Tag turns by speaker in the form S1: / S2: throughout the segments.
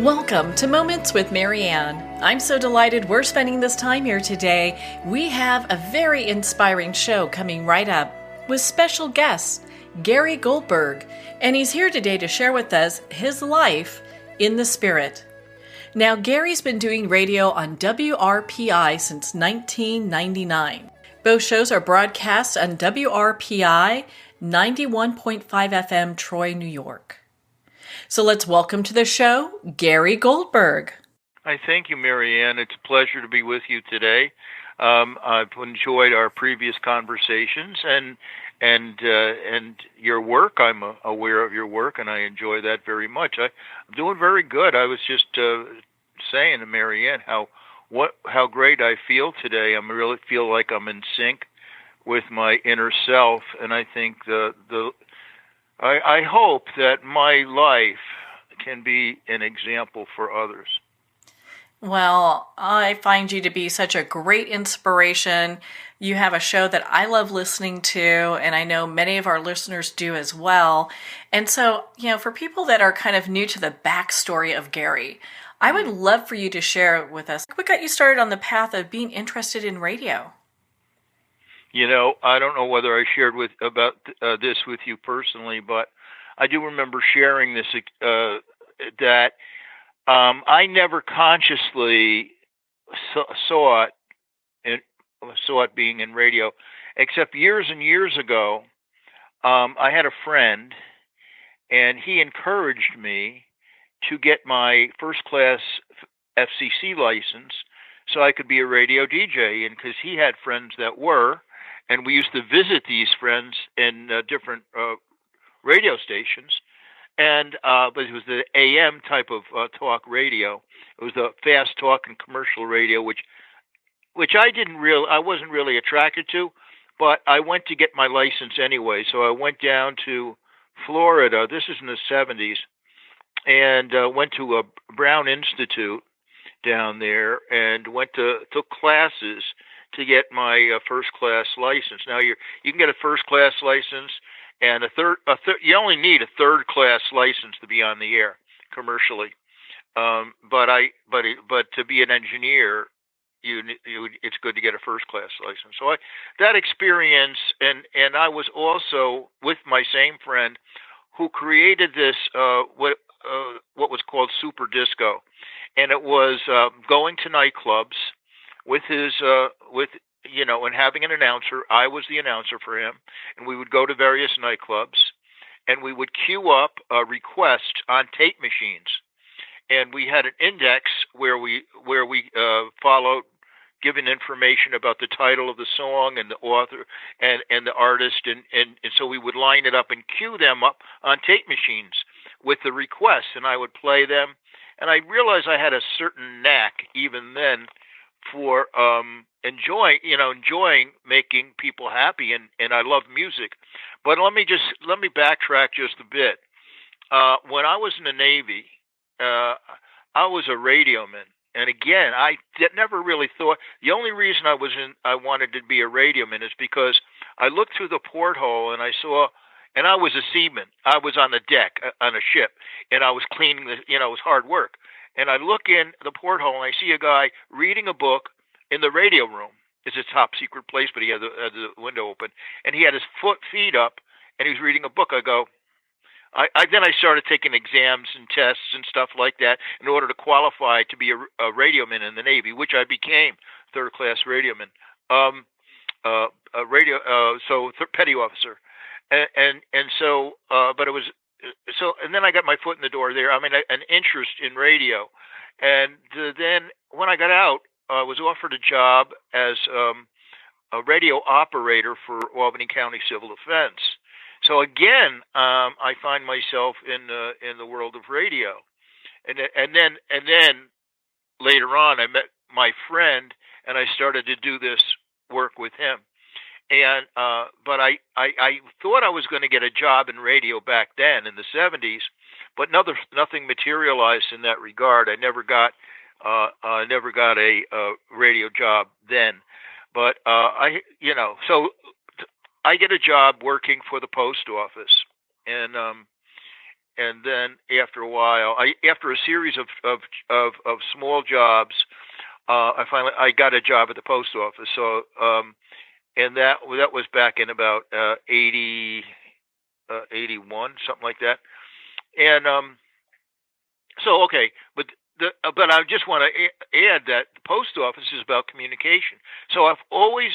S1: Welcome to Moments with Marianne. I'm so delighted we're spending this time here today. We have a very inspiring show coming right up with special guest, Gary Goldberg, and he's here today to share with us his life in the spirit. Now, Gary's been doing radio on WRPI since 1999. Both shows are broadcast on WRPI 91.5 FM, Troy, New York. So let's welcome to the show, Gary Goldberg.
S2: I thank you, Marianne. It's a pleasure to be with you today. I've enjoyed our previous conversations and your work. I'm aware of your work, and I enjoy that very much. I'm doing very good. I was just saying to Marianne how great I feel today. I really feel like I'm in sync with my inner self, and I think I hope that my life can be an example for others.
S1: Well, I find you to be such a great inspiration. You have a show that I love listening to, and I know many of our listeners do as well. And so, for people that are kind of new to the backstory of Gary, I would love for you to share with us what got you started on the path of being interested in radio.
S2: I don't know whether I shared about this with you personally, but I do remember sharing this, that I never consciously saw it being in radio, except years and years ago. I had a friend, and he encouraged me to get my first-class FCC license so I could be a radio DJ, and because he had friends that were. And we used to visit these friends in different radio stations, but it was the AM type of talk radio. It was the fast talk and commercial radio, which I wasn't really attracted to, but I went to get my license anyway. So I went down to Florida. This is in the 70s, and went to a Brown Institute down there and took classes to get my first-class license. Now you can get a first-class license and you only need a third-class license to be on the air commercially. But to be an engineer, it's good to get a first-class license. So that experience, and I was also with my same friend who created this what was called super disco, and it was going to nightclubs with his and having an announcer. I was the announcer for him, and we would go to various nightclubs, and we would queue up requests on tape machines, and we had an index where we followed, giving information about the title of the song and the author and the artist, and so we would line it up and queue them up on tape machines with the requests, and I would play them, and I realized I had a certain knack even then for enjoying making people happy, and I love music. But let me backtrack just a bit. When I was in the Navy, I was a radioman, and again, I never really thought. The only reason I wanted to be a radioman is because I looked through the porthole and I saw. And I was a seaman. I was on the deck on a ship, and I was cleaning it was hard work. And I look in the porthole, and I see a guy reading a book in the radio room. It's a top secret place, but he had the window open, and he had his feet up, and he was reading a book. I go. Then I started taking exams and tests and stuff like that in order to qualify to be a radioman in the Navy, which I became, third-class radioman, petty officer. But it was so, and then I got my foot in the door there. I mean, an interest in radio, and then when I got out, I was offered a job as a radio operator for Albany County Civil Defense. So again, I find myself in the world of radio, and then later on, I met my friend, and I started to do this work with him. And but I thought I was going to get a job in radio back then in the 70s, but nothing materialized in that regard. I never got a radio job then. But so I get a job working for the post office, and and then after a while, after a series of small jobs, I got a job at the post office. So and that was back in about 81, something like that. And so okay, but I just want to add that the post office is about communication. So I've always,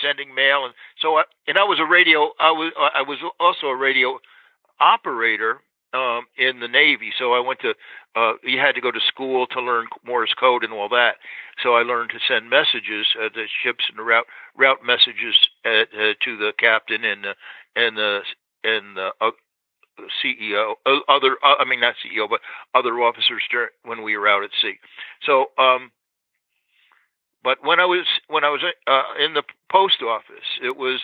S2: sending mail, and so I was a radio. I was also a radio operator in the Navy. So I went to. You had to go to school to learn Morse code and all that. So I learned to send messages to ships and route messages to the captain and the CEO, not CEO, but other officers when we were out at sea. So, but when I was in the post office, it was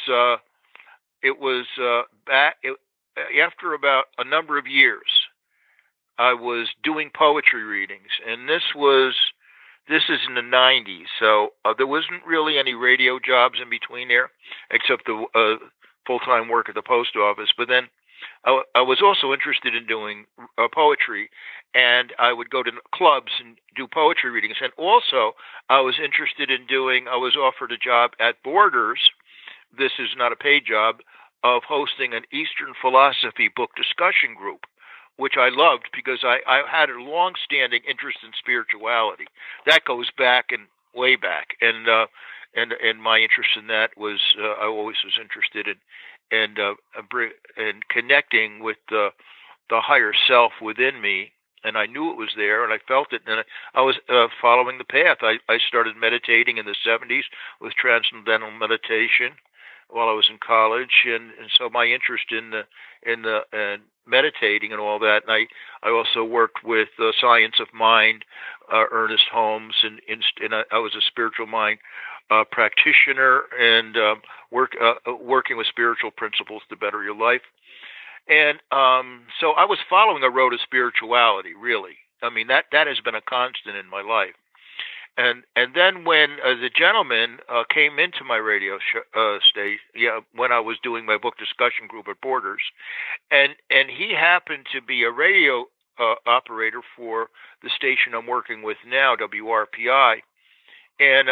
S2: back after about a number of years. I was doing poetry readings, and this is in the 90s. So there wasn't really any radio jobs in between there, except the full-time work at the post office. But then I was also interested in doing poetry, and I would go to clubs and do poetry readings. And also, I was offered a job at Borders. This is not a paid job, of hosting an Eastern philosophy book discussion group, which I loved because I had a long-standing interest in spirituality. That goes back and way back, and my interest in that was I always was interested in connecting with the higher self within me, and I knew it was there, and I felt it, and I was following the path. I started meditating in the 70s with transcendental meditation while I was in college, and so my interest in meditating and all that, and I also worked with Science of Mind, Ernest Holmes, and I was a spiritual mind practitioner, and working with spiritual principles to better your life. And so I was following a road of spirituality, really. I mean, that has been a constant in my life. And then when the gentleman came into my radio station, when I was doing my book discussion group at Borders, and he happened to be a radio operator for the station I'm working with now, WRPI, and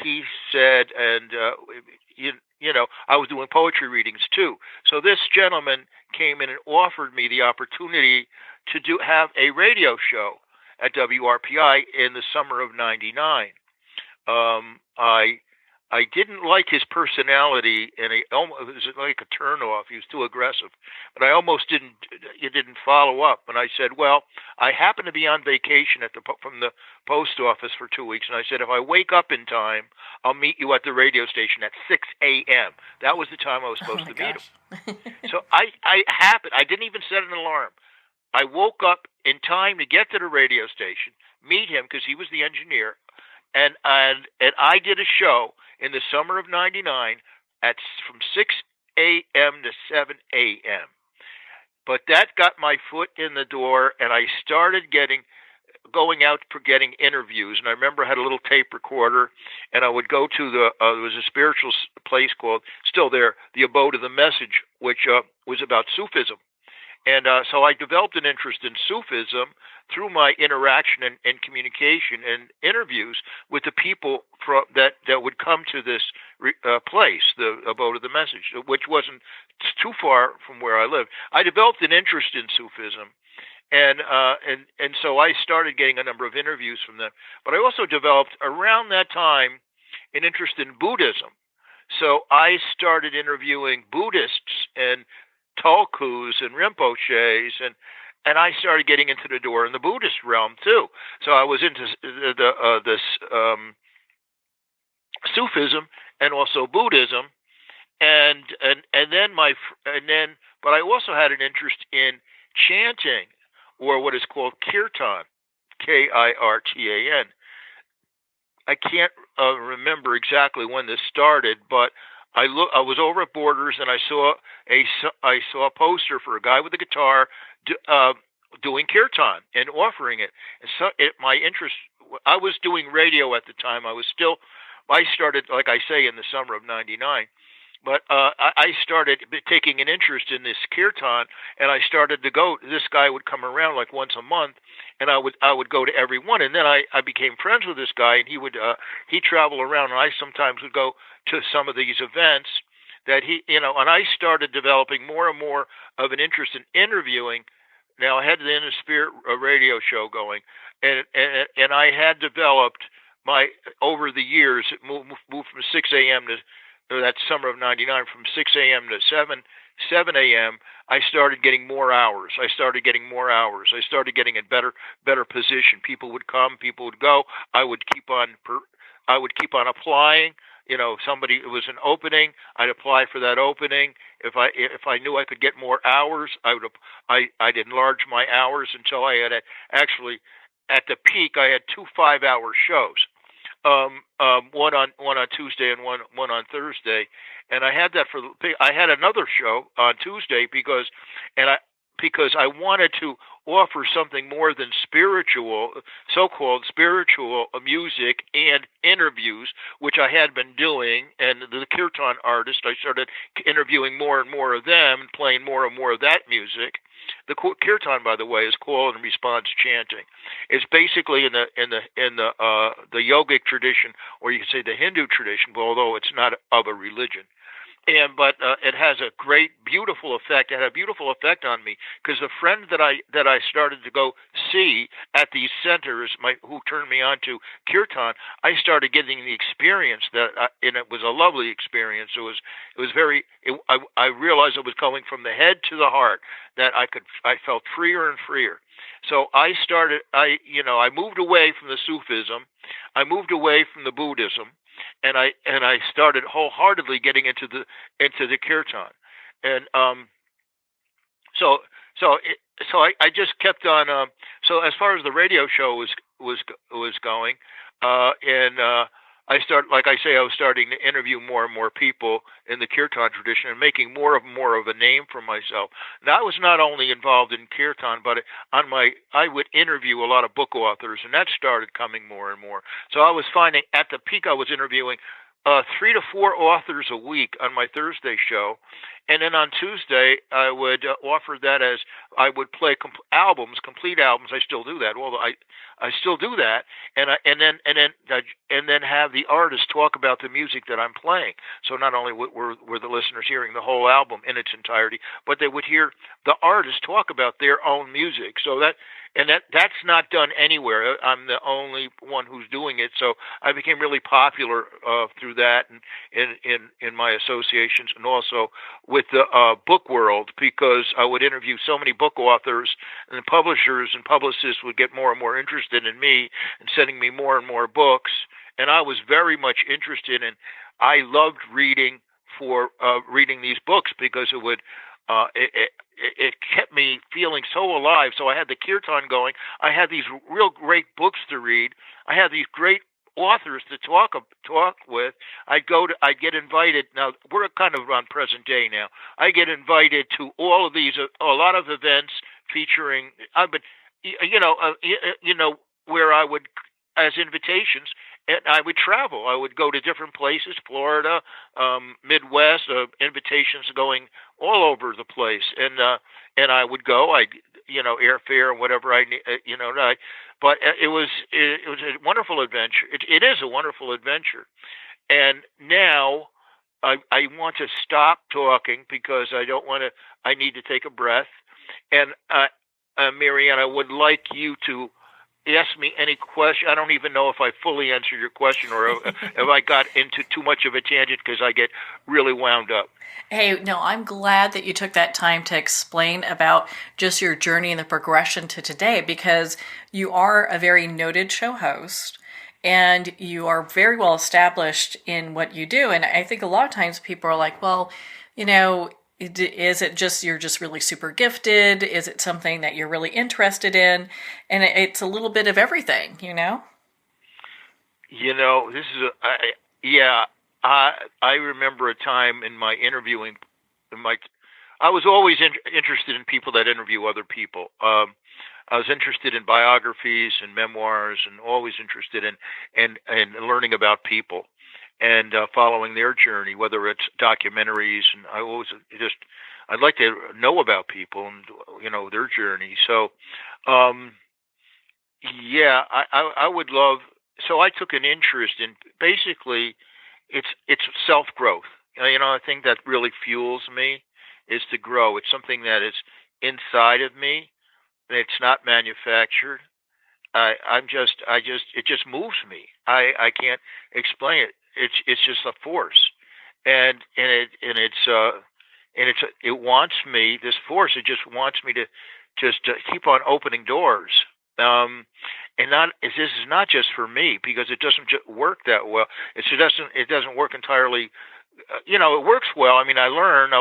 S2: he said, I was doing poetry readings too. So this gentleman came in and offered me the opportunity to have a radio show at WRPI in the summer of '99. I didn't like his personality, and it was like a turnoff. He was too aggressive, but I almost didn't follow up. And I said, well, I happen to be on vacation from the post office for 2 weeks, and I said, if I wake up in time, I'll meet you at the radio station at 6 a.m. That was the time I was supposed to meet him. So I didn't even set an alarm. I woke up in time to get to the radio station, meet him because he was the engineer, and I did a show in the summer of '99 from 6 a.m. to 7 a.m. But that got my foot in the door, and I started going out for getting interviews. And I remember I had a little tape recorder, and I would go to there was a spiritual place called, still there, the Abode of the Message, which was about Sufism. And so I developed an interest in Sufism through my interaction and communication and interviews with the people that would come to this place, the Abode of the Message, which wasn't too far from where I lived. I developed an interest in Sufism, and so I started getting a number of interviews from them. But I also developed around that time an interest in Buddhism. So I started interviewing Buddhists and Tulkus and Rinpoches, and I started getting into the door in the Buddhist realm too. So I was into this Sufism and also Buddhism, but I also had an interest in chanting, or what is called kirtan, Kirtan. I can't remember exactly when this started, but I was over at Borders, and I saw a poster for a guy with a guitar doing kirtan and offering it. And so my interest, I was doing radio at the time. I started, like I say, in the summer of '99, But I started taking an interest in this kirtan, and I started to go. This guy would come around like once a month, and I would go to every one. And then I became friends with this guy, and he travel around, and I sometimes would go to some of these events that and I started developing more and more of an interest in interviewing. Now I had the Inner Spirit radio show going, and I had developed my over the years. It moved from 6 a.m. to that summer of '99, from 6 a.m. to 7 a.m. I started getting more hours. I started getting in better position. People would come, people would go. I would keep on applying. Somebody, it was an opening, I'd apply for that opening. If I knew I could get more hours, I'd enlarge my hours until I had actually, at the peak, I had 2 5-hour shows. One on Tuesday and one on Thursday, and I had that I had another show on Tuesday because I wanted to offer something more than spiritual, so-called spiritual music and interviews, which I had been doing. And the kirtan artists, I started interviewing more and more of them and playing more and more of that music. The kirtan, by the way, is call and response chanting. It's basically in the yogic tradition, or you could say the Hindu tradition, although it's not of a religion. But it has a great, beautiful effect. It had a beautiful effect on me because the friend that I started to go see at these centers, who turned me on to kirtan, I started getting the experience and it was a lovely experience. It was very. I realized it was going from the head to the heart, that I felt freer and freer. So I started. I moved away from the Sufism. I moved away from the Buddhism. And I started wholeheartedly getting into the kirtan, and so I just kept on. So as far as the radio show was going, and I was starting to interview more and more people in the kirtan tradition and making more of a name for myself. Now I was not only involved in kirtan, but I would interview a lot of book authors, and that started coming more and more. So I was finding at the peak I was interviewing 3 to 4 authors a week on my Thursday show, and then on Tuesday I would offer that as I would play complete albums. I still do that. Although I still do that, and then have the artist talk about the music that I'm playing. So not only were the listeners hearing the whole album in its entirety, but they would hear the artist talk about their own music. So that's not done anywhere. I'm the only one who's doing it. So I became really popular through that, and in my associations, and also with the book world, because I would interview so many book authors, and the publishers and publicists would get more and more interested in me and sending me more and more books. And I was very much interested in. I loved reading these books because it would. It kept me feeling so alive. So I had the kirtan going. I had these real great books to read. I had these great authors to talk with. I'd get invited. Now we're kind of on present day now. I get invited to all of these, a lot of events featuring. Where I would, as invitations. And I would travel. I would go to different places, Florida, Midwest, invitations going all over the place. And I would go. Airfare and whatever I need. But it was a wonderful adventure. It is a wonderful adventure. And now I want to stop talking because I don't want to. I need to take a breath. And Marianne, I would like you to ask me any question. I don't even know if I fully answered your question or if I got into too much of a tangent because I get really wound up.
S1: Hey, no, I'm glad that you took that time to explain about just your journey and the progression to today, because you are a very noted show host and you are very well established in what you do. And I think a lot of times people are like, well, is it just you're just really super gifted? Is it something that you're really interested in? And it's a little bit of everything,
S2: This is I remember a time in my interviewing, I was always interested in people that interview other people. I was interested in biographies and memoirs, and always interested in learning about people. and following their journey, whether it's documentaries, and I'd like to know about people and their journey. So, um, yeah, I would love. So I took an interest in basically it's self growth. I think that really fuels me is to grow. It's something that is inside of me. It's not manufactured. It just moves me. I can't explain it. It's just a force, and it wants me. This force, it just wants me to just keep on opening doors. Um, and this is not just for me because it doesn't work that well. It doesn't work entirely. It works well. I mean, I learn.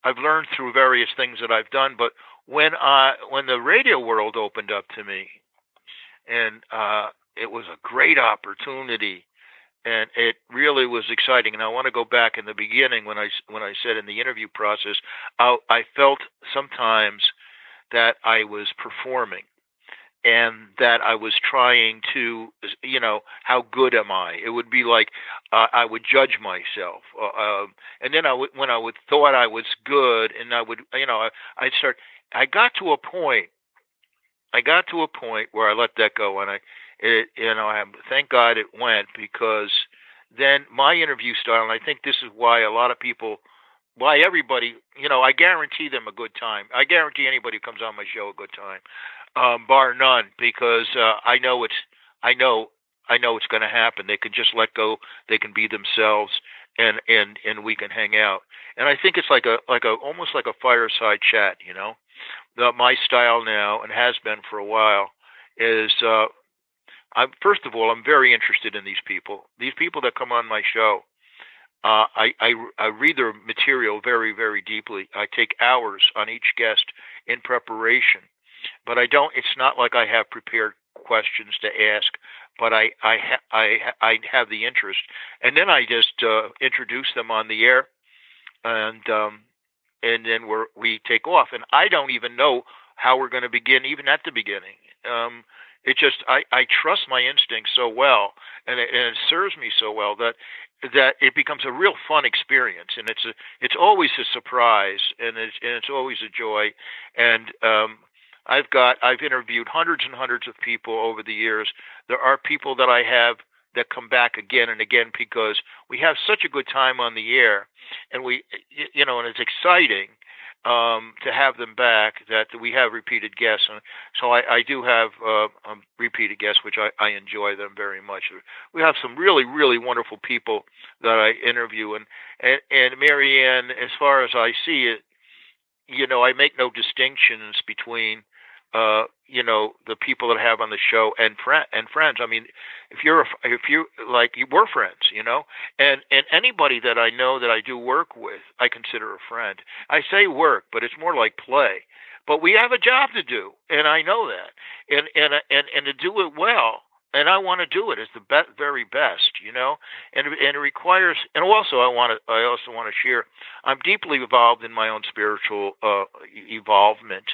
S2: I've learned through various things that I've done, but when the radio world opened up to me, and it was a great opportunity, and it really was exciting. And I want to go back in the beginning when I said in the interview process, I felt sometimes that I was performing and that I was trying to, how good am I? It would be like I would judge myself, and then when I would thought I was good, and I would, I'd start. I got to a point. Where I let that go, and thank God it went, because then my interview style, and I think this is why a lot of people, why everybody, I guarantee them a good time. I guarantee anybody who comes on my show a good time, bar none, because I know it's going to happen. They can just let go. They can be themselves, and we can hang out. And I think it's like almost like a fireside chat. My style now, and has been for a while, is first of all, I'm very interested in these people. These people that come on my show, I read their material very, very deeply. I take hours on each guest in preparation, but I don't. It's not like I have prepared questions to ask, but I have the interest, and then I just introduce them on the air, and then we take off, and I don't even know how we're going to begin, even at the beginning. It just I trust my instincts so well, and it serves me so well that it becomes a real fun experience, and it's always a surprise, and it's always a joy. And I've interviewed hundreds and hundreds of people over the years. There are people that I have that come back again and again because we have such a good time on the air, and and it's exciting to have them back, that we have repeated guests. And so I do have repeated guests, which I enjoy them very much. We have some really, really wonderful people that I interview, and Marianne, as far as I see it, I make no distinctions between the people that I have on the show and friends. I mean, if you we're friends, and anybody that I know that I do work with, I consider a friend. I say work, but it's more like play. But we have a job to do, and I know that, and to do it well. And I want to do it as the very best, and it requires. And also, I also want to share. I'm deeply involved in my own spiritual evolvement,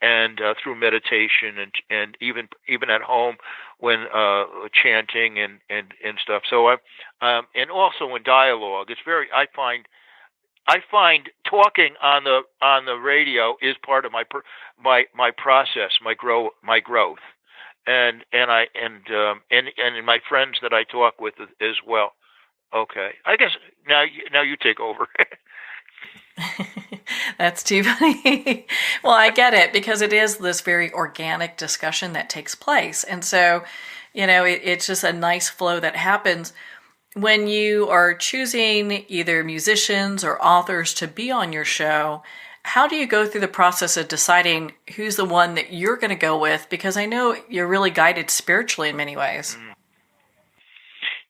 S2: and through meditation, and even at home when chanting and stuff. So and also in dialogue. It's very. I find talking on the radio is part of my process, my growth. And my friends that I talk with as well. Okay, I guess now you take over.
S1: That's too funny. Well, I get it, because it is this very organic discussion that takes place, and so it's just a nice flow that happens when you are choosing either musicians or authors to be on your show. How do you go through the process of deciding who's the one that you're going to go with? Because I know you're really guided spiritually in many ways.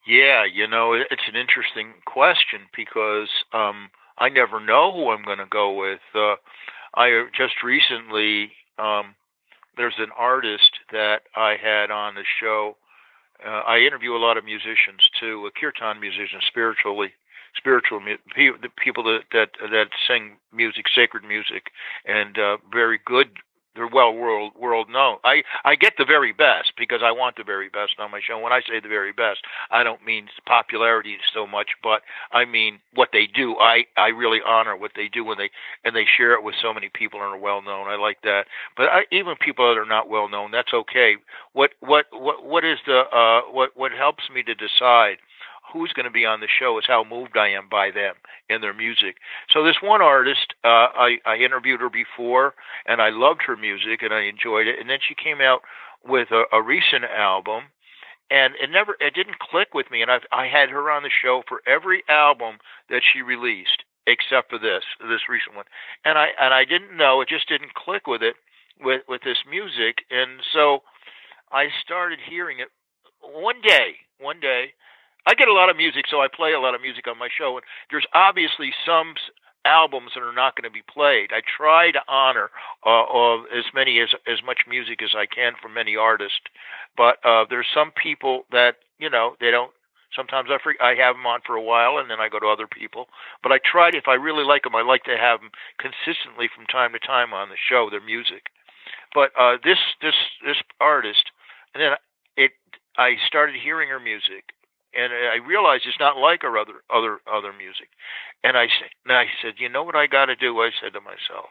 S2: Yeah, it's an interesting question, because I never know who I'm going to go with. I just recently, there's an artist that I had on the show. I interview a lot of musicians too, kirtan musicians, spiritual the people that sing music, sacred music, and very good they're world known. I get the very best because I want the very best on my show. When I say the very best, I don't mean popularity so much, but I mean what they do. I really honor what they do when they share it with so many people and are well known. I like that. But even people that are not well known, that's okay. What is what helps me to decide who's going to be on the show is how moved I am by them and their music. So this one artist, I interviewed her before, and I loved her music, and I enjoyed it. And then she came out with a recent album, and it didn't click with me. And I had her on the show for every album that she released, except for this recent one. And I didn't know, it just didn't click with it, with this music. And so I started hearing it one day. I get a lot of music, so I play a lot of music on my show, and there's obviously some albums that are not going to be played. I try to honor as much music as I can from many artists, but there's some people that they don't. Sometimes I have them on for a while, and then I go to other people. But I tried, if I really like them, I like to have them consistently from time to time on the show, their music. But this artist, and then I started hearing her music. And I realized it's not like her other music. And I said, you know what I got to do? I said to myself,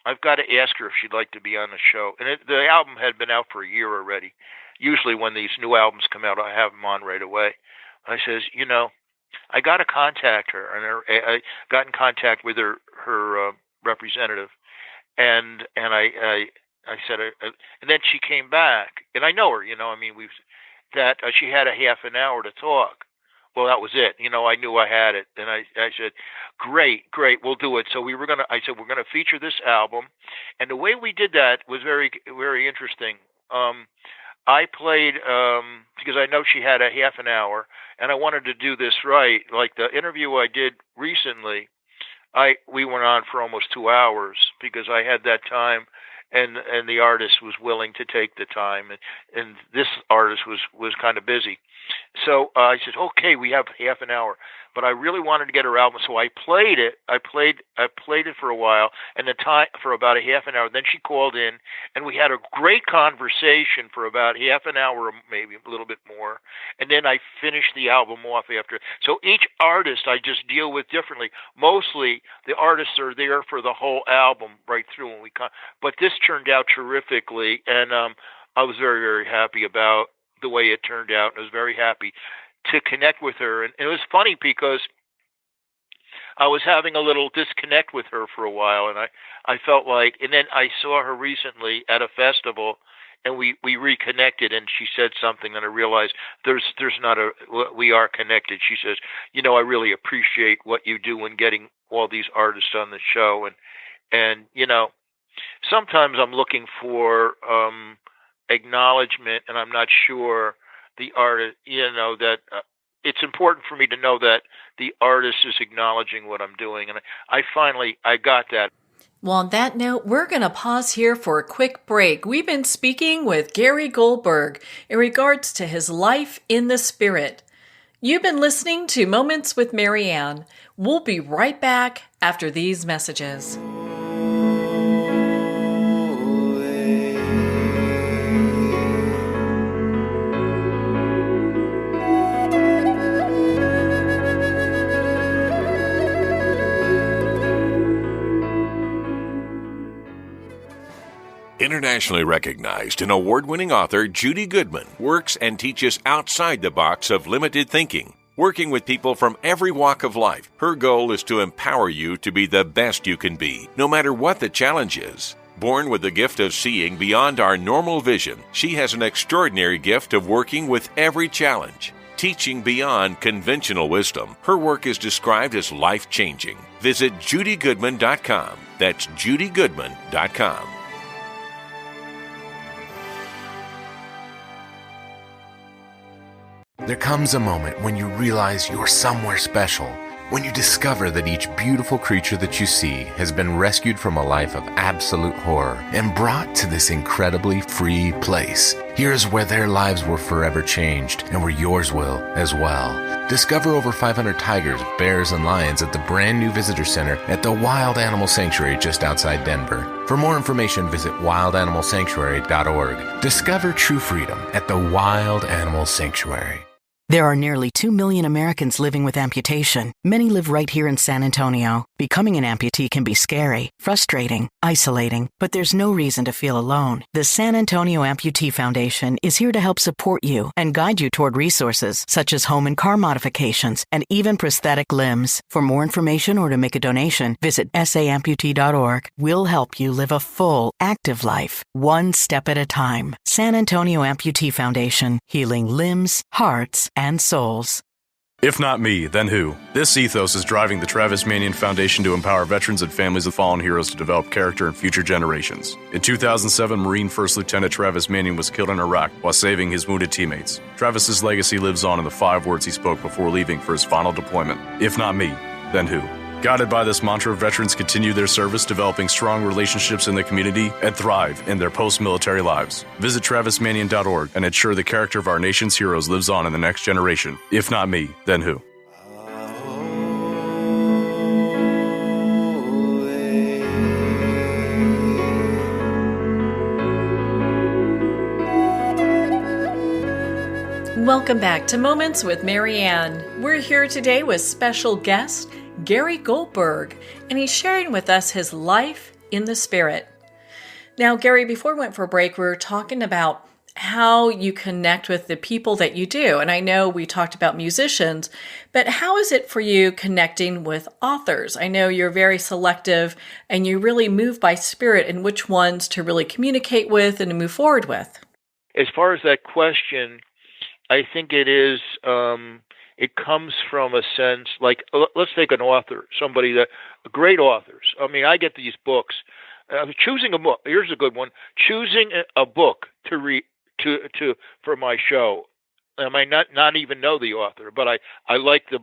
S2: I've got to ask her if she'd like to be on the show. And the album had been out for a year already. Usually when these new albums come out, I have them on right away. I says, I got to contact her. And I got in contact with her representative. And I said, and then she came back. And I know her, that she had a half an hour to talk. Well, that was it. I knew I had it. And I said, great, we'll do it. So I said, we're going to feature this album. And the way we did that was very, very interesting. I played, because I know she had a half an hour, and I wanted to do this right. Like the interview I did recently, we went on for almost 2 hours because I had that time. And the artist was willing to take the time, and this artist was kind of busy. So I said, okay, we have half an hour, but I really wanted to get her album, so I played it. I played it for a while, and the time for about a half an hour. Then she called in, and we had a great conversation for about half an hour, maybe a little bit more. And then I finished the album off after. So each artist I just deal with differently. Mostly the artists are there for the whole album right through, but this turned out terrifically, and I was very, very happy about the way it turned out. I was very happy to connect with her, and it was funny because I was having a little disconnect with her for a while, and I felt like, and then I saw her recently at a festival, and we reconnected, and she said something, and I realized we are connected. She says, I really appreciate what you do in getting all these artists on the show, and sometimes I'm looking for acknowledgement, and I'm not sure the artist, that it's important for me to know that the artist is acknowledging what I'm doing. And I got that.
S1: Well, on that note, we're going to pause here for a quick break. We've been speaking with Gary Goldberg in regards to his life in the spirit. You've been listening to Moments with Marianne. We'll be right back after these messages.
S3: Internationally recognized and award-winning author Judy Goodman works and teaches outside the box of limited thinking. Working with people from every walk of life, her goal is to empower you to be the best you can be, no matter what the challenge is. Born with the gift of seeing beyond our normal vision, she has an extraordinary gift of working with every challenge. Teaching beyond conventional wisdom, her work is described as life-changing. Visit judygoodman.com. That's judygoodman.com.
S4: There comes a moment when you realize you're somewhere special, When you discover that each beautiful creature that you see has been rescued from a life of absolute horror and brought to this incredibly free place, here's where their lives were forever changed and where yours will as well. Discover over 500 tigers, bears, and lions at the brand new visitor center at the Wild Animal Sanctuary just outside Denver. For more information, visit wildanimalsanctuary.org. Discover true freedom at the Wild Animal Sanctuary.
S5: There are nearly 2 million Americans living with amputation. Many live right here in San Antonio. Becoming an amputee can be scary, frustrating, isolating, but there's no reason to feel alone. The San Antonio Amputee Foundation is here to help support you and guide you toward resources such as home and car modifications and even prosthetic limbs. For more information or to make a donation, visit saamputee.org. We'll help you live a full, active life, one step at a time. San Antonio Amputee Foundation, healing limbs, hearts, and souls.
S6: If not me, then who? This ethos is driving the Travis Manion Foundation to empower veterans and families of fallen heroes to develop character in future generations. In 2007, Marine First Lieutenant Travis Manion was killed in Iraq while saving his wounded teammates. Travis's legacy lives on in the 5 words he spoke before leaving for his final deployment. If not me, then who? Guided by this mantra, veterans continue their service, developing strong relationships in the community and thrive in their post-military lives. Visit TravisManion.org and ensure the character of our nation's heroes lives on in the next generation. If not me, then who?
S1: Welcome back to Moments with Marianne. We're here today with special guest Gary Goldberg, and he's sharing with us his life in the spirit. Now, Gary, before we went for a break, we were talking about how you connect with the people that you do. And I know we talked about musicians, but how is it for you connecting with authors? I know you're very selective and you really move by spirit in which ones to really communicate with and to move forward with.
S2: As far as that question, I think it is, it comes from a sense, like, let's take an author, somebody that, great authors. I mean, I get these books. Choosing a book, here's a good one. Choosing a book to read for my show. I might not even know the author, but I like the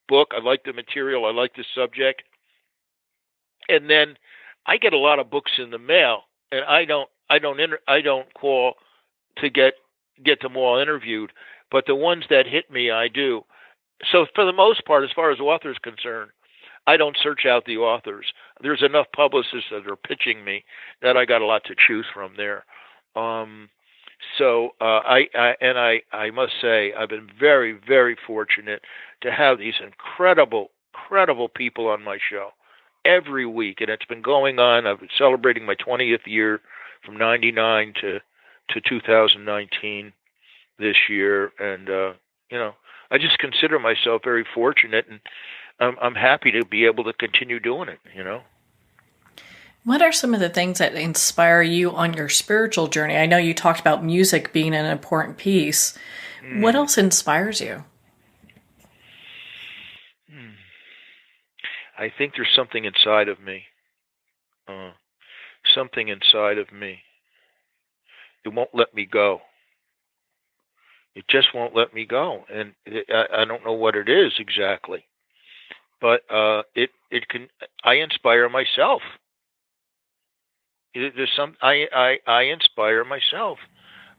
S2: book, I like the material, I like the subject. And then I get a lot of books in the mail, and I don't call to get them all interviewed, but the ones that hit me, I do. So for the most part, as far as authors concerned, I don't search out the authors. There's enough publicists that are pitching me that I got a lot to choose from there. So I must say I've been very, very fortunate to have these incredible people on my show every week, and it's been going on. I've been celebrating my 20th year from '99 to 2019 this year, and I just consider myself very fortunate, and I'm happy to be able to continue doing it,
S1: What are some of the things that inspire you on your spiritual journey? I know you talked about music being an important piece. What else inspires you?
S2: I think there's something inside of me. It won't let me go. It just won't let me go, and I don't know what it is exactly, but it can. I inspire myself. There's some. I inspire myself,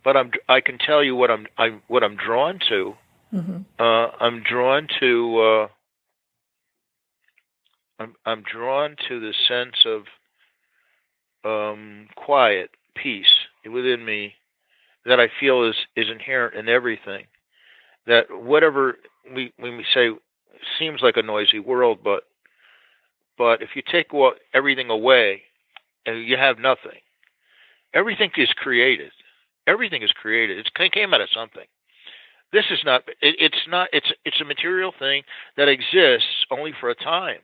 S2: but I can tell you what I'm drawn to. Mm-hmm. I'm drawn to. I'm drawn to the sense of quiet, peace within me that I feel is inherent in everything. That whatever we say seems like a noisy world, but if you take everything away, you have nothing. Everything is created. Everything is created. It came out of something. This is not. It's not. It's a material thing that exists only for a time.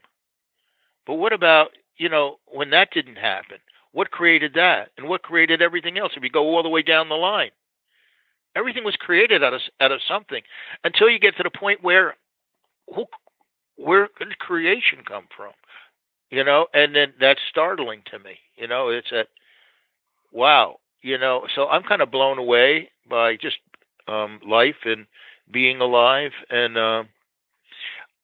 S2: But what about when that didn't happen? What created that? And what created everything else? If you go all the way down the line, everything was created out of something until you get to the point where did creation come from? And then that's startling to me. It's that, wow, so I'm kind of blown away by just life and being alive. And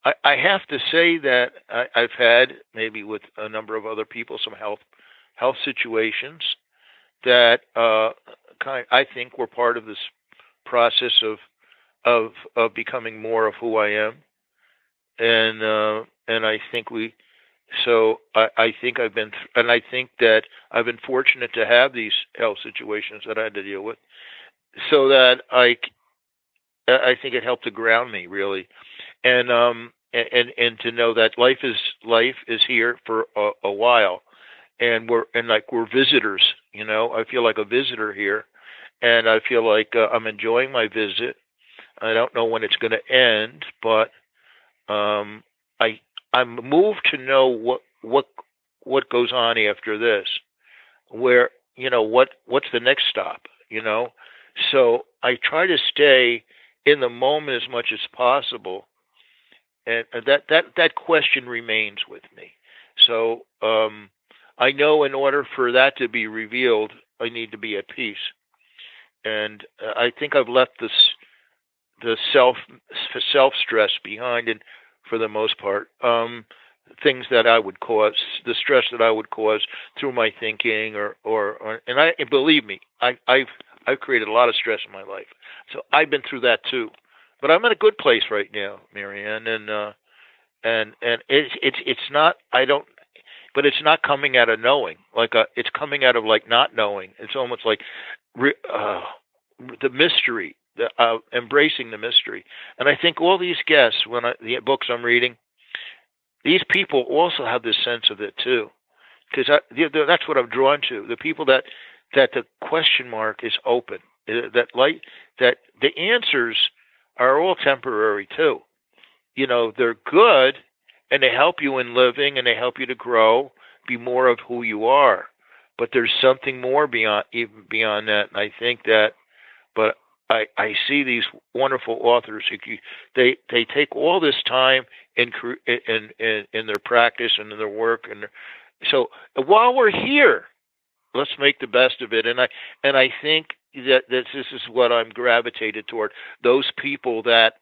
S2: I have to say that I've had, maybe with a number of other people, some health situations that I think were part of this process of becoming more of who I am, and I think I think and I think that I've been fortunate to have these health situations that I had to deal with, so that I think it helped to ground me, really, and to know that life is here for a while, and we're visitors. I feel like a visitor here, and I feel like I'm enjoying my visit. I don't know when it's going to end, but I'm moved to know what goes on after this. Where what's the next stop? So I try to stay in the moment as much as possible, and that question remains with me. So I know in order for that to be revealed, I need to be at peace, and I think I've left the self stress behind, and for the most part, things that I would cause, the stress that I would cause through my thinking, and believe me, I've created a lot of stress in my life, so I've been through that too. But I'm in a good place right now, Marianne, and it's not, I don't, but it's not coming out of knowing, it's coming out of not knowing. It's almost like the mystery, embracing the mystery. And I think all these guests, the books I'm reading, these people also have this sense of it too, because that's what I'm drawn to. The people that the question mark is open, that the answers are all temporary too. They're good, and they help you in living, and they help you to grow, be more of who you are. But there's something more beyond that, and I think that. But I see these wonderful authors who they take all this time in their practice and in their work, and so while we're here, let's make the best of it. And I think that this is what I'm gravitated toward. Those people that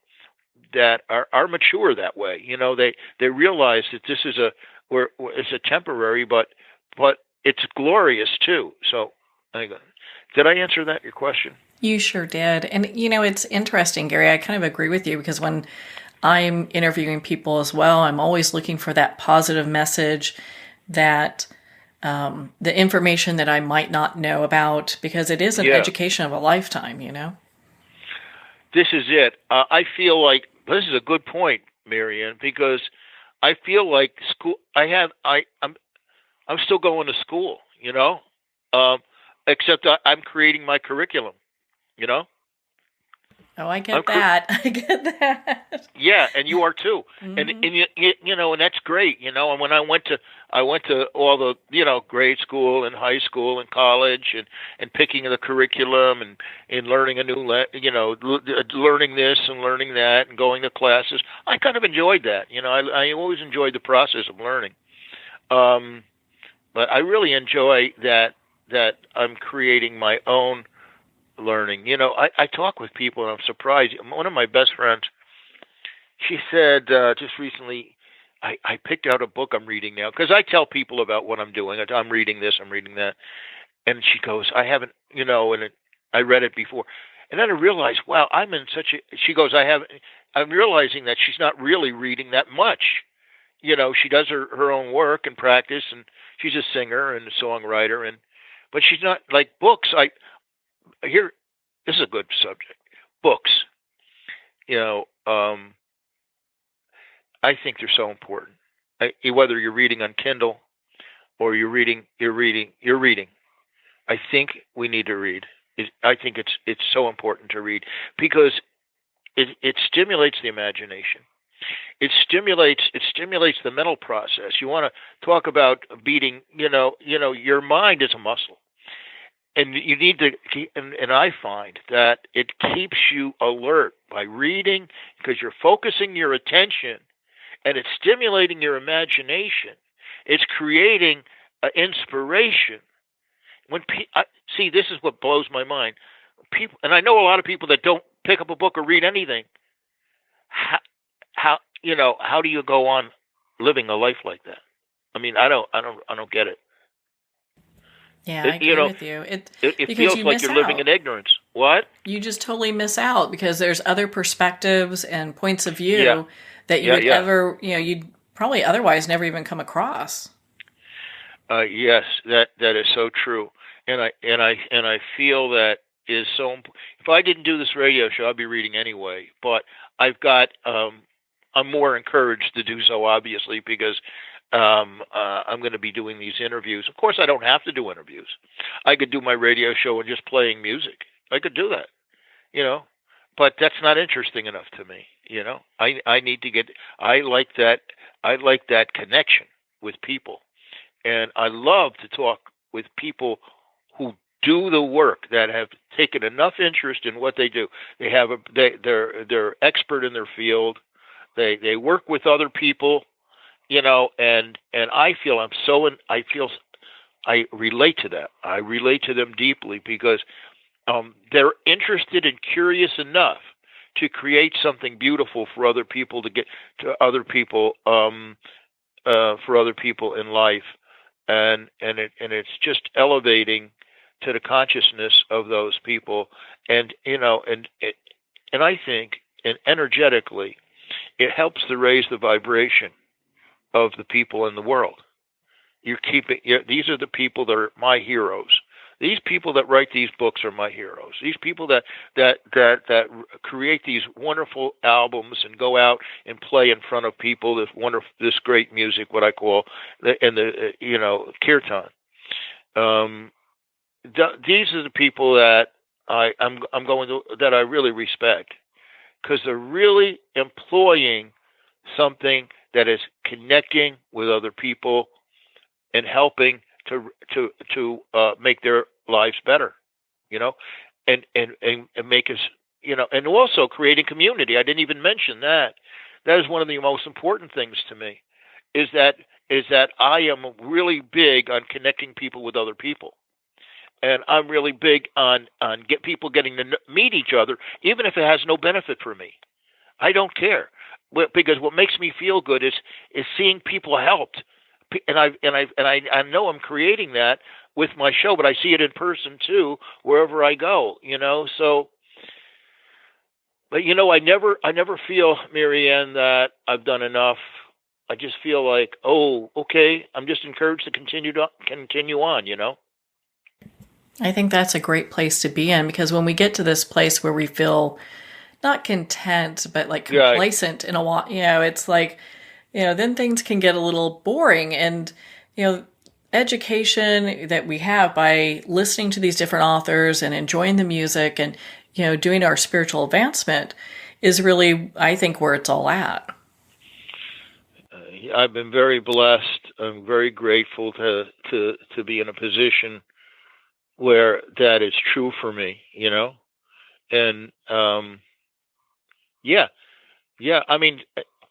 S2: are mature that way. They realize that this is it's a temporary, but it's glorious too. So, did I answer your question?
S1: You sure did. And, it's interesting, Gary. I kind of agree with you, because when I'm interviewing people as well, I'm always looking for that positive message, that the information that I might not know about, because it is an education of a lifetime,
S2: This is it. I feel like this is a good point, Marianne, because I feel like school. I'm still going to school, except I'm creating my curriculum.
S1: Oh, I get that. I get that.
S2: Yeah, and you are too. Mm-hmm. And that's great. And when I went to all the grade school and high school and college, and picking the curriculum and learning a new learning this and learning that and going to classes, I kind of enjoyed that. I always enjoyed the process of learning. But I really enjoy that I'm creating my own learning. I talk with people, and I'm surprised. One of my best friends, she said just recently, I picked out a book I'm reading now, because I tell people about what I'm doing. I'm reading this, I'm reading that. And she goes, I haven't, and I read it before. And then I realized, wow, I'm in such a, she goes, I'm realizing that she's not really reading that much. She does her own work and practice, and she's a singer and a songwriter, but she's not like books. This is a good subject. Books. I think they're so important. Whether you're reading on Kindle or you're reading. I think we need to read. I think it's so important to read, because it stimulates the imagination. It stimulates the mental process. You want to talk about beating. Your mind is a muscle. And you need to keep, and I find that it keeps you alert by reading, because you're focusing your attention, and it's stimulating your imagination. It's creating inspiration. See, this is what blows my mind. People, and I know a lot of people that don't pick up a book or read anything. How how do you go on living a life like that? I mean, I don't get it.
S1: Yeah, I agree with you.
S2: It
S1: Because
S2: feels
S1: you
S2: like
S1: miss
S2: you're living
S1: out.
S2: in ignorance. What?
S1: You just totally miss out because there's other perspectives and points of
S2: Yeah,
S1: view that you
S2: yeah,
S1: would
S2: yeah.
S1: ever, you'd probably otherwise never even come across.
S2: Yes, that is so true, and I feel that is so. If I didn't do this radio show, I'd be reading anyway. But I've got, I'm more encouraged to do so, obviously, because I'm going to be doing these interviews. Of course, I don't have to do interviews. I could do my radio show and just playing music. I could do that, you know. But that's not interesting enough to me, you know. I need to get. I like that. I like that connection with people. And I love to talk with people who do the work, that have taken enough interest in what they do. They have they're expert in their field. They work with other people, and I feel I relate to that. I relate to them deeply because they're interested and curious enough to create something beautiful for other people, to get to other people, for other people in life. And it's just elevating to the consciousness of those people, and I think, and energetically, it helps to raise the vibration of the people in the world. These are the people that are my heroes. These people that write these books are my heroes. These people that create these wonderful albums and go out and play in front of people this great music, what I call kirtan. These are the people that that I really respect, because they're really employing something that is connecting with other people and helping to make their lives better, you know, and make us, and also creating community. I didn't even mention that. That is one of the most important things to me, is that I am really big on connecting people with other people. And I'm really big on get people getting to meet each other, even if it has no benefit for me. I don't care, because what makes me feel good is seeing people helped, and I know I'm creating that with my show, but I see it in person too wherever I go. So, but I never feel, Marianne, that I've done enough. I just feel like, oh, okay, I'm just encouraged to continue on.
S1: I think that's a great place to be in, because when we get to this place where we feel not content, but like complacent in a while, it's like, then things can get a little boring. And, education that we have by listening to these different authors and enjoying the music and, doing our spiritual advancement is really, I think, where it's all at.
S2: I've been very blessed. I'm very grateful to be in a position where that is true for me, and yeah. I mean,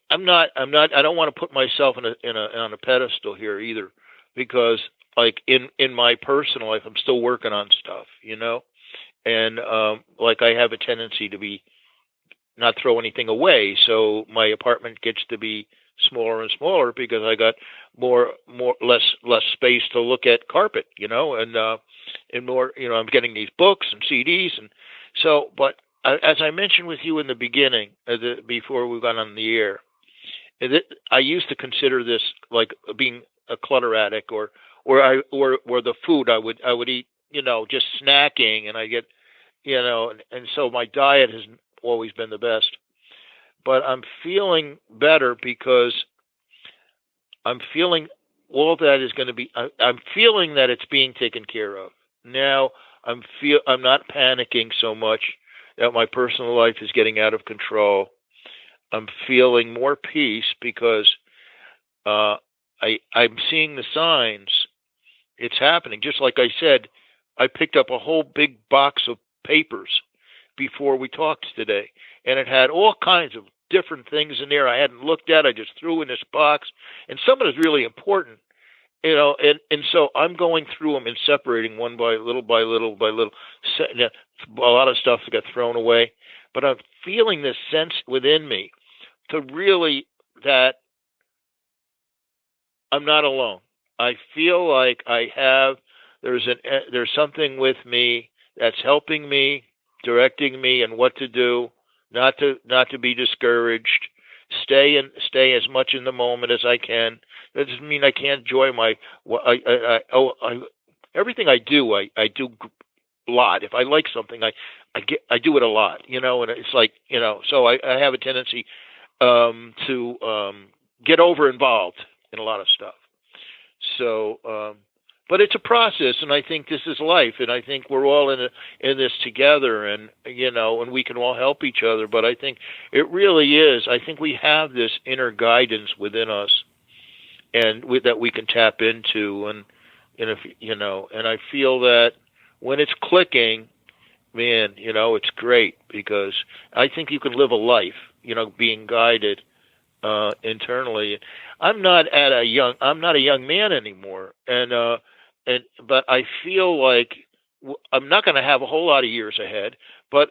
S2: I don't want to put myself on a pedestal here either, because like in my personal life, I'm still working on stuff, and like I have a tendency to be not throw anything away, so my apartment gets to be smaller and smaller because I got less space to look at carpet, and more, I'm getting these books and CDs, and so, but as I mentioned with you in the beginning, before we got on the air, I used to consider this like being a clutter addict, or the food I would eat, just snacking, and I get, and so my diet has always been the best. But I'm feeling better because I'm feeling all that is going to be. I'm feeling that it's being taken care of. Now I'm not panicking so much that my personal life is getting out of control. I'm feeling more peace because I'm seeing the signs. It's happening. Just like I said, I picked up a whole big box of papers before we talked today, and it had all kinds of different things in there I hadn't looked at. I just threw in this box, and some of it is really important, and so I'm going through them and separating one by little by little by little. A lot of stuff got thrown away, but I'm feeling this sense within me to really that I'm not alone. I feel like there's something with me that's helping me, directing me and what to do, not to be discouraged. Stay as much in the moment as I can. That doesn't mean I can't enjoy everything I do. I do a lot. If I like something, I do it a lot. And it's like so I have a tendency to get over involved in a lot of stuff. So, but it's a process, and I think this is life, and I think we're all in this together, and and we can all help each other. But I think it really is. I think we have this inner guidance within us, and that we can tap into, and if and I feel that when it's clicking, man, it's great, because I think you can live a life, being guided internally. I'm not a young man anymore, but I feel like I'm not going to have a whole lot of years ahead. But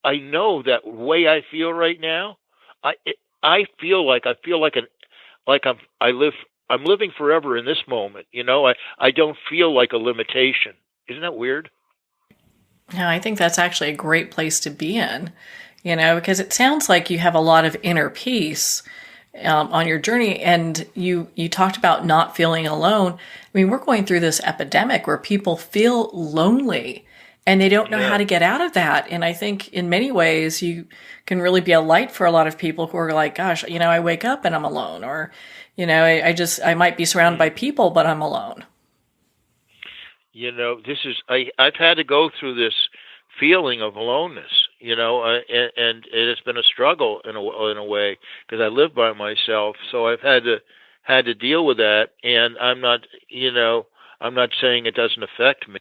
S2: I know that way I feel right now. I'm living forever in this moment. I don't feel like a limitation. Isn't that weird?
S1: No, I think that's actually a great place to be in, because it sounds like you have a lot of inner peace on your journey, and you talked about not feeling alone. I mean, we're going through this epidemic where people feel lonely and they don't know how to get out of that. And I think in many ways you can really be a light for a lot of people who are like, gosh, I wake up and I'm alone, or, I might be surrounded by people, but I'm alone.
S2: I've had to go through this feeling of aloneness, and it's been a struggle in a way, because I live by myself. So I've had to deal with that, and I'm not saying it doesn't affect me.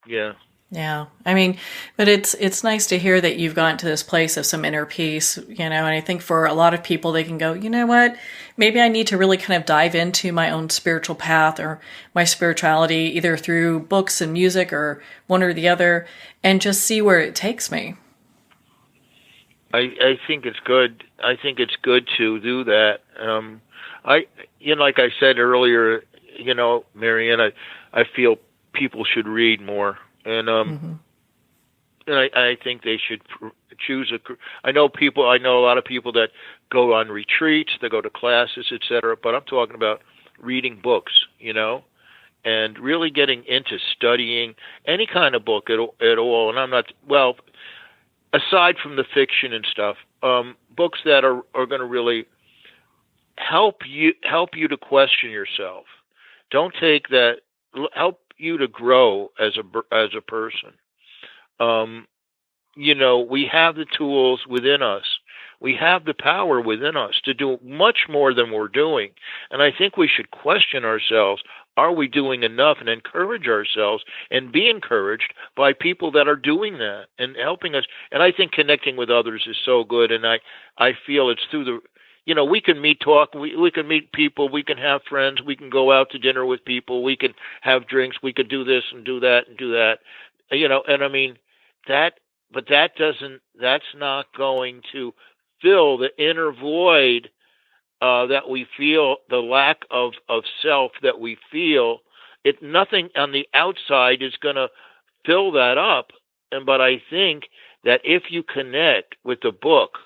S2: Yeah.
S1: Yeah. I mean, but it's nice to hear that you've gotten to this place of some inner peace, and I think for a lot of people, they can go, you know what, maybe I need to really kind of dive into my own spiritual path or my spirituality, either through books and music or one or the other, and just see where it takes me.
S2: I think it's good. I think it's good to do that. Like I said earlier, Marianne, I feel people should read more. And and I think they should choose I know a lot of people that go on retreats, they go to classes, etc. But I'm talking about reading books, and really getting into studying any kind of book at all. And I'm not, aside from the fiction and stuff, books that are going to really help you to question yourself. Don't take that. Help you to grow as a person. We have the tools within us. We have the power within us to do much more than we're doing. And I think we should question ourselves. Are we doing enough? And encourage ourselves and be encouraged by people that are doing that and helping us. And I think connecting with others is so good. And I feel it's through we can talk, we can meet people, we can have friends, we can go out to dinner with people, we can have drinks, we could do this and do that and do that, and I mean, that's not going to fill the inner void that we feel, the lack of self that we feel. Nothing on the outside is going to fill that up. But I think that if you connect with the book,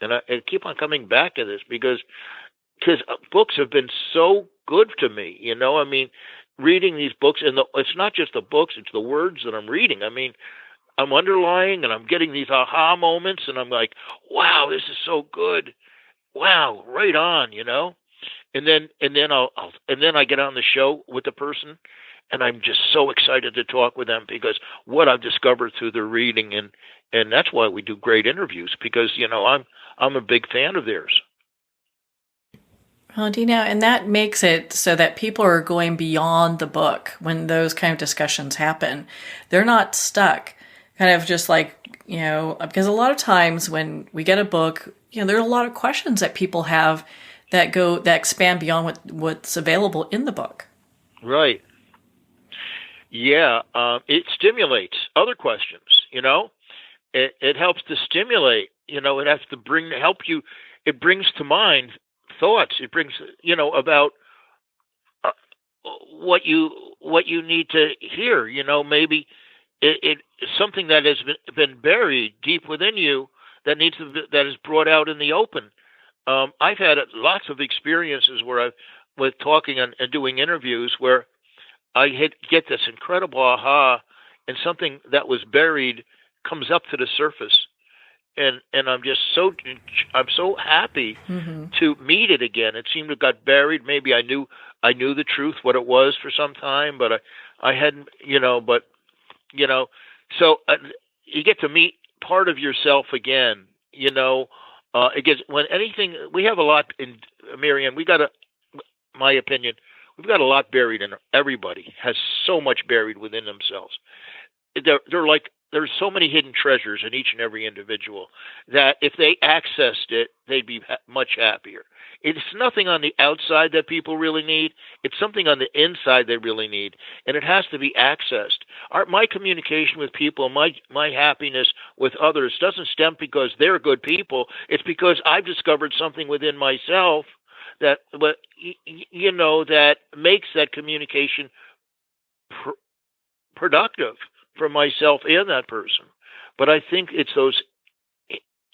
S2: and I keep on coming back to this because books have been so good to me, I mean, reading these books, and it's not just the books, it's the words that I'm reading. I mean, I'm underlying and I'm getting these aha moments, and I'm like, wow, this is so good. Wow, right on, And then I get on the show with the person, and I'm just so excited to talk with them, because what I've discovered through the reading, and that's why we do great interviews, because I'm a big fan of theirs.
S1: Well, Dino, and that makes it so that people are going beyond the book when those kind of discussions happen. They're not stuck, kind of just like, because a lot of times when we get a book, there are a lot of questions that people have that expand beyond what's available in the book.
S2: Right. Yeah. It stimulates other questions, it helps to stimulate. It has to help you. It brings to mind thoughts. It brings about uh, what you need to hear. Maybe it something that has been buried deep within you that is brought out in the open. I've had lots of experiences with talking and doing interviews where I get this incredible aha, and something that was buried comes up to the surface, and I'm so happy to meet it again. It seemed to got buried. Maybe I knew the truth, what it was for some time, but I hadn't, so you get to meet part of yourself again. It gets when anything. We have a lot in Marianne. My opinion, we've got a lot buried in. Everybody has so much buried within themselves. There's so many hidden treasures in each and every individual that if they accessed it, they'd be much happier. It's nothing on the outside that people really need. It's something on the inside they really need, and it has to be accessed. My communication with people, my happiness with others doesn't stem because they're good people. It's because I've discovered something within myself that makes that communication productive for myself and that person. But I think it's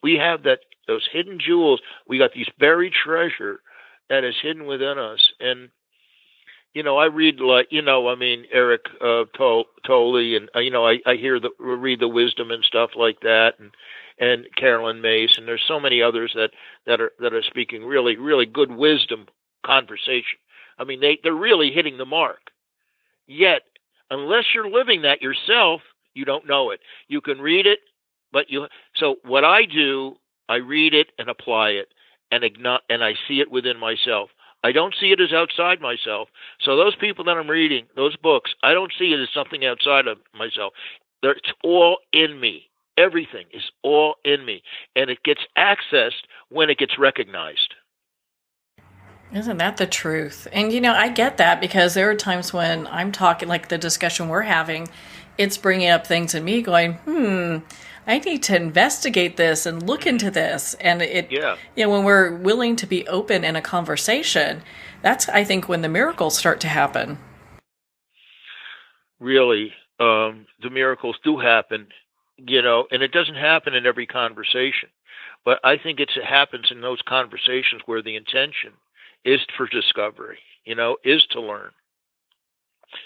S2: we have those hidden jewels. We got these buried treasure that is hidden within us. And, I read Eric Tolle, and, I read the wisdom and stuff like that, and Carolyn Mace, and there's so many others that are speaking really, really good wisdom conversation. I mean, they're really hitting the mark. Yet, unless you're living that yourself, you don't know it. You can read it, so what I do, I read it and apply it, and I see it within myself. I don't see it as outside myself. So those people that I'm reading, those books, I don't see it as something outside of myself. It's all in me. Everything is all in me, and it gets accessed when it gets recognized.
S1: Isn't that the truth? And, I get that because there are times when I'm talking, like the discussion we're having, it's bringing up things in me going, I need to investigate this and look into this. And when we're willing to be open in a conversation, that's, I think, when the miracles start to happen.
S2: Really, the miracles do happen, and it doesn't happen in every conversation. But I think it happens in those conversations where the intention is for discovery, is to learn.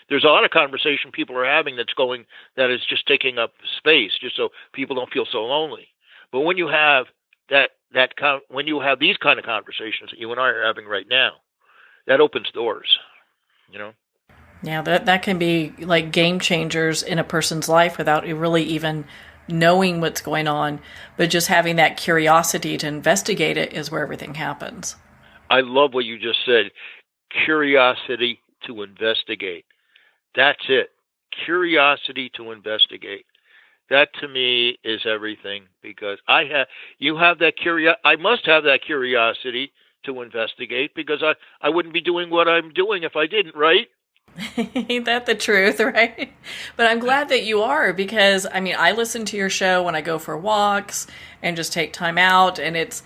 S2: There's a lot of conversation people are having that is just taking up space, just so people don't feel so lonely. But when you have when you have these kind of conversations that you and I are having right now, that opens doors,
S1: Yeah, that can be like game changers in a person's life without really even knowing what's going on, but just having that curiosity to investigate it is where everything happens.
S2: I love what you just said. Curiosity to investigate. That's it. Curiosity to investigate. That to me is everything, because I must have that curiosity to investigate, because I wouldn't be doing what I'm doing if I didn't, right?
S1: Ain't that the truth, right? But I'm glad that you are, because I listen to your show when I go for walks and just take time out, and it's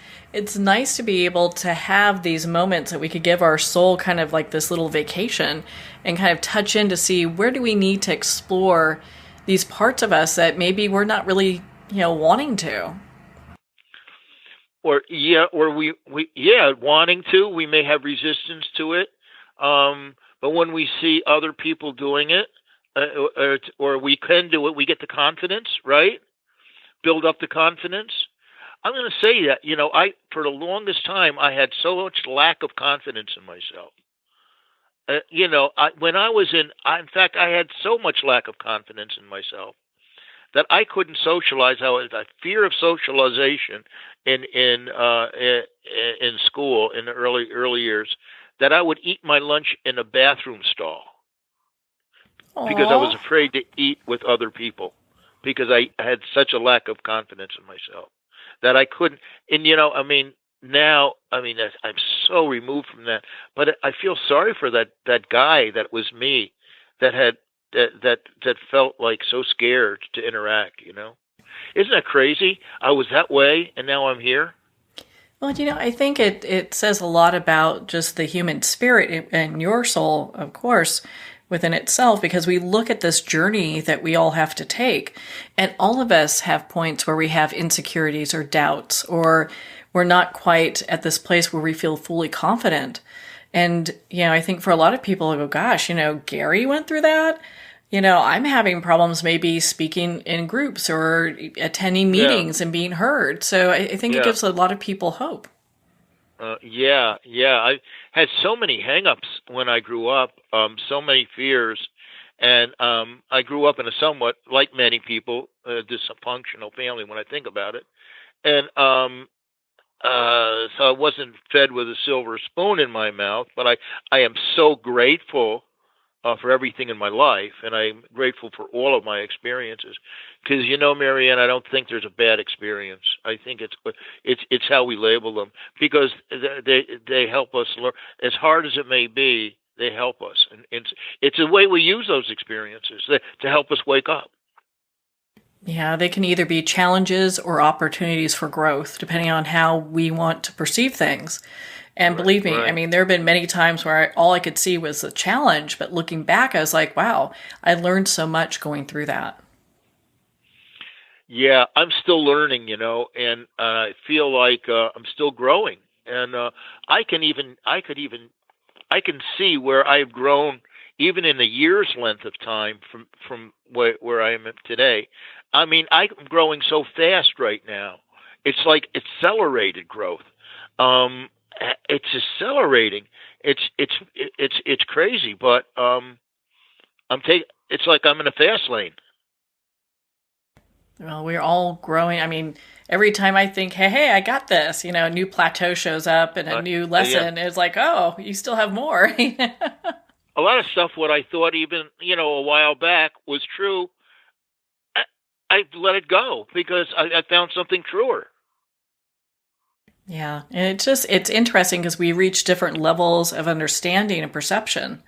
S1: nice to be able to have these moments that we could give our soul kind of like this little vacation and kind of touch in to see where do we need to explore these parts of us that maybe we're not really, wanting to.
S2: Or we wanting to, we may have resistance to it. But when we see other people doing it, or we can do it, we get the confidence, right? Build up the confidence. I'm going to say that, for the longest time, I had so much lack of confidence in myself. When I was in fact, I had so much lack of confidence in myself that I couldn't socialize. I was a fear of socialization in school in the early years, that I would eat my lunch in a bathroom stall. Aww. Because I was afraid to eat with other people, because I had such a lack of confidence in myself that I couldn't. And now I'm so removed from that, but I feel sorry for that guy that was me, that felt like so scared to interact. Isn't that crazy? I was that way, and now I'm here.
S1: Well, I think it says a lot about just the human spirit and your soul, of course, within itself, because we look at this journey that we all have to take, and all of us have points where we have insecurities or doubts, or we're not quite at this place where we feel fully confident. And, I think for a lot of people, I go, gosh, Gary went through that. I'm having problems maybe speaking in groups or attending meetings and being heard. So I think it gives a lot of people hope.
S2: Yeah. I had so many hang-ups when I grew up, so many fears. And I grew up in a somewhat, like many people, dysfunctional family when I think about it. And so I wasn't fed with a silver spoon in my mouth, but I am so grateful for everything in my life, and I'm grateful for all of my experiences. Because Marianne, I don't think there's a bad experience. I think it's how we label them, because they help us learn. As hard as it may be, they help us, and it's the way we use those experiences to help us wake up.
S1: Yeah, they can either be challenges or opportunities for growth, depending on how we want to perceive things. And believe me, I mean, there have been many times where all I could see was a challenge, but looking back, I was like, wow, I learned so much going through that.
S2: Yeah, I'm still learning, and I feel like I'm still growing. And I can see where I've grown even in a year's length of time from where I am today. I mean, I'm growing so fast right now. It's like accelerated growth. It's accelerating. It's crazy, but it's like I'm in a fast lane.
S1: Well, we're all growing. I mean, every time I think, hey, I got this, a new plateau shows up and a new lesson. It's like, oh, you still have more.
S2: A lot of stuff, what I thought even, a while back was true, I let it go because I found something truer.
S1: Yeah, and it's interesting because we reach different levels of understanding and perception.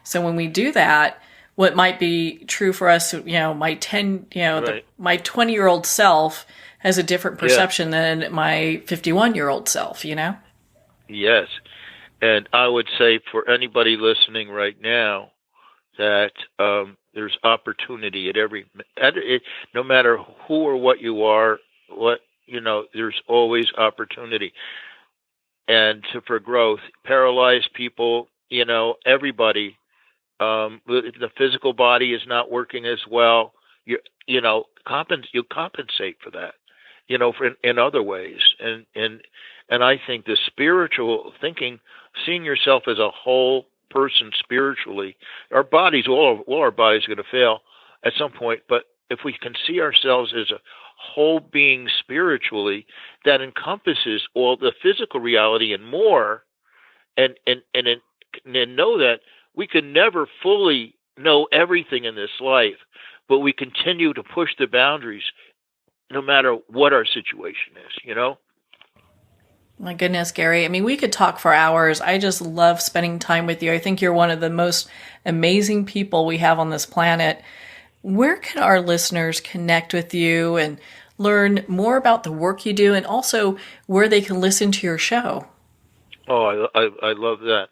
S1: So when we do that, what might be true for us, my 20-year-old self has a different perception than my 51-year-old self,
S2: Yes. And I would say for anybody listening right now that there's opportunity no matter who or what you are, there's always opportunity. And for growth, paralyzed people, everybody, the physical body is not working as well. You compensate for that, in other ways. And I think the spiritual thinking, seeing yourself as a whole person spiritually, all our bodies are going to fail at some point, but if we can see ourselves as a whole being spiritually, that encompasses all the physical reality and more, and know that we can never fully know everything in this life, but we continue to push the boundaries no matter what our situation is,
S1: My goodness, Gary. I mean, we could talk for hours. I just love spending time with you. I think you're one of the most amazing people we have on this planet. Where can our listeners connect with you and learn more about the work you do, and also where they can listen to your show?
S2: Oh, I love that.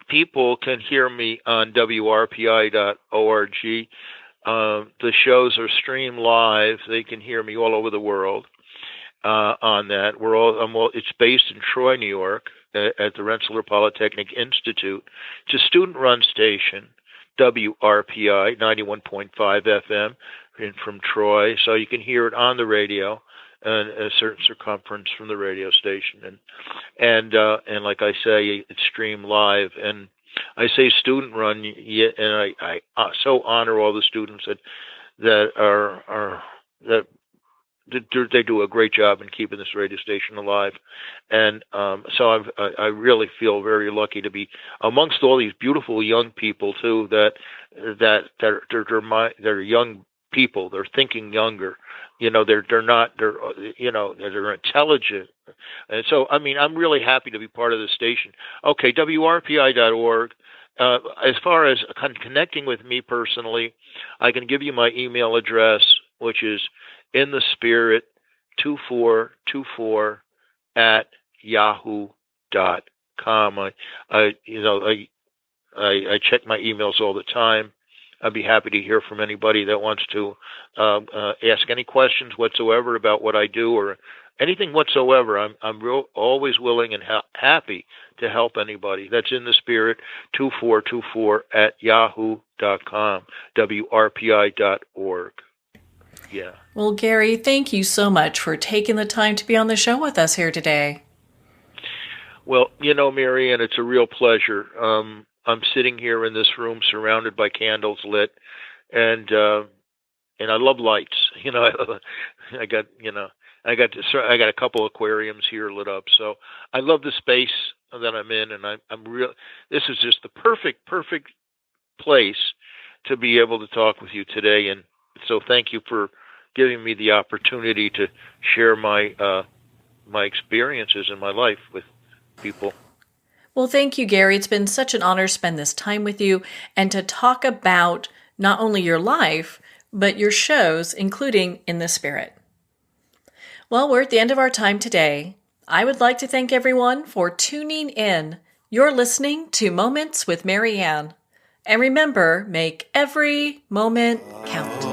S2: People can hear me on WRPI.org. The shows are streamed live. They can hear me all over the world on that. It's based in Troy, New York, at the Rensselaer Polytechnic Institute. It's a student-run station, WRPI 91.5 FM from Troy, so you can hear it on the radio and a certain circumference from the radio station, and like I say, it's streamed live. And I say student run, and I so honor all the students that they do a great job in keeping this radio station alive. And so I really feel very lucky to be amongst all these beautiful young people too. They're young people. They're thinking younger. They're intelligent. And so, I mean, I'm really happy to be part of the station. Okay, WRPI.org. As far as connecting with me personally, I can give you my email address, which is in the spirit 2424 at yahoo.com. I check my emails all the time. I'd be happy to hear from anybody that wants to ask any questions whatsoever about what I do or anything whatsoever. I'm always willing and happy to help anybody. That's in the spirit 2424 at yahoo.com, WRPI.org. Yeah.
S1: Well, Gary, thank you so much for taking the time to be on the show with us here today.
S2: Well, Marianne, it's a real pleasure. I'm sitting here in this room surrounded by candles lit, and I love lights. I got a couple aquariums here lit up, so I love the space that I'm in, and this is just the perfect place to be able to talk with you today, and so thank you for giving me the opportunity to share my experiences in my life with people.
S1: Well, thank you, Gary. It's been such an honor to spend this time with you and to talk about not only your life, but your shows, including In the Spirit. Well, we're at the end of our time today. I would like to thank everyone for tuning in. You're listening to Moments with Marianne. And remember, make every moment count.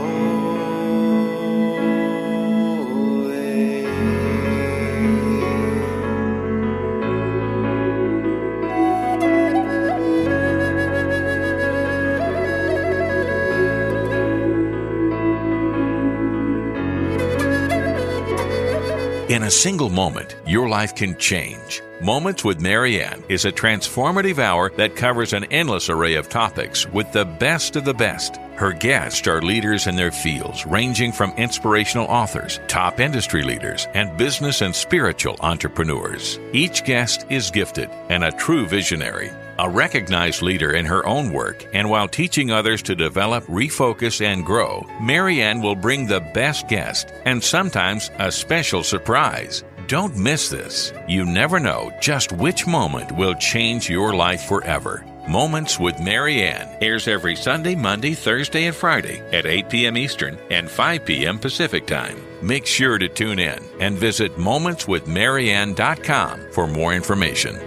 S3: In a single moment, your life can change. Moments with Marianne is a transformative hour that covers an endless array of topics with the best of the best. Her guests are leaders in their fields, ranging from inspirational authors, top industry leaders, and business and spiritual entrepreneurs. Each guest is gifted and a true visionary, a recognized leader in her own work, and while teaching others to develop, refocus, and grow, Marianne will bring the best guest and sometimes a special surprise. Don't miss this. You never know just which moment will change your life forever. Moments with Marianne airs every Sunday, Monday, Thursday, and Friday at 8 p.m. Eastern and 5 p.m. Pacific Time. Make sure to tune in and visit momentswithmarianne.com for more information.